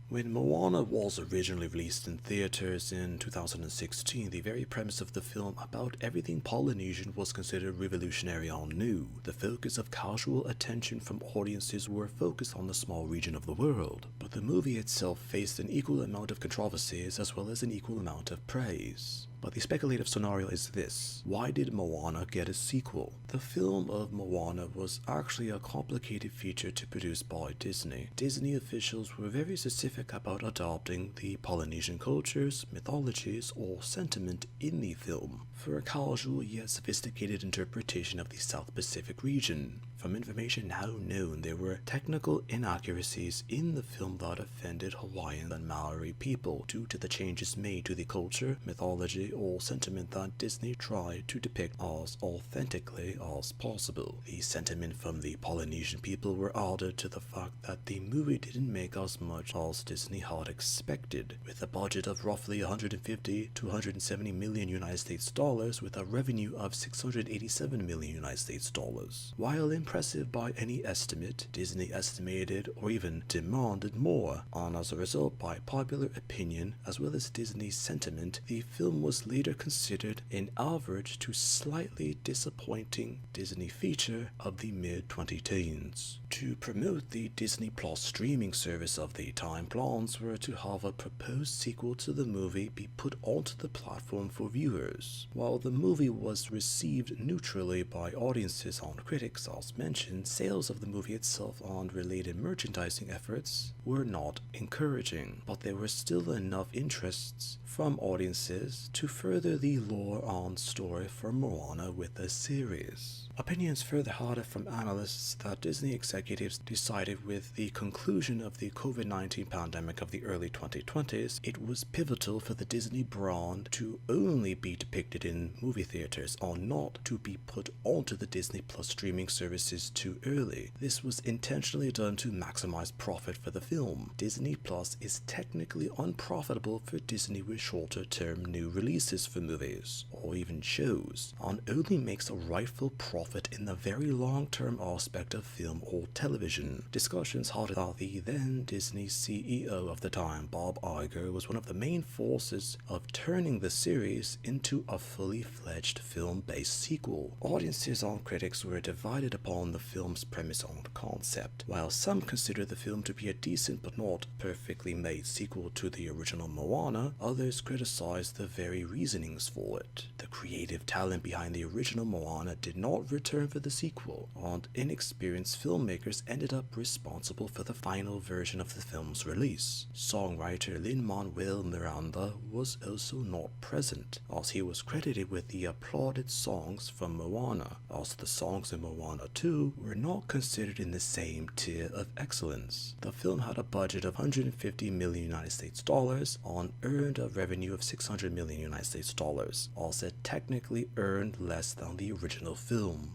When Moana was originally released in theaters in 2016, the very premise of the film about everything Polynesian was considered revolutionary and new. The focus of casual attention from audiences were focused on the small region of the world, but the movie itself faced an equal amount of controversies as well as an equal amount of praise. But the speculative scenario is this: why did Moana get a sequel? The film of Moana was actually a complicated feature to produce by Disney. Disney officials were very specific about adopting the Polynesian cultures, mythologies, or sentiment in the film for a casual yet sophisticated interpretation of the South Pacific region. From information now known, there were technical inaccuracies in the film that offended Hawaiian and Maori people due to the changes made to the culture, mythology, or sentiment that Disney tried to depict as authentically as possible. The sentiment from the Polynesian people were added to the fact that the movie didn't make as much as Disney had expected, with a budget of roughly 150 to 170 million United States dollars with a revenue of 687 million United States dollars. While impressive by any estimate, Disney estimated or even demanded more, and as a result, by popular opinion as well as Disney's sentiment, the film was later considered an average to slightly disappointing Disney feature of the mid-2010s. To promote the Disney Plus streaming service of the time, plans were to have a proposed sequel to the movie be put onto the platform for viewers. While the movie was received neutrally by audiences and critics as mentioned, sales of the movie itself and related merchandising efforts were not encouraging, but there were still enough interests from audiences to further the lore and story for Moana with the series. Opinions further harder from analysts that Disney executives decided with the conclusion of the COVID-19 pandemic of the early 2020s, it was pivotal for the Disney brand to only be depicted in movie theaters and not to be put onto the Disney Plus streaming services too early. This was intentionally done to maximize profit for the film. Disney Plus is technically unprofitable for Disney with shorter-term new releases for movies or even shows, and only makes a rightful profit in the very long-term aspect of film or television. Discussions had that the then Disney CEO of the time, Bob Iger, was one of the main forces of turning the series into a fully fledged film-based sequel. Audiences and critics were divided upon the film's premise and concept. While some consider the film to be a decent but not perfectly made sequel to the original Moana, others criticized the very reasonings for it. The creative talent behind the original Moana did not return for the sequel, and inexperienced filmmakers ended up responsible for the final version of the film's release. Songwriter Lin-Manuel Miranda was also not present, as he was credited with the applauded songs from Moana, as the songs in Moana 2 were not considered in the same tier of excellence. The film had a budget of 150 million United States dollars and earned a revenue of 600 million United States dollars, as it technically earned less than the original film.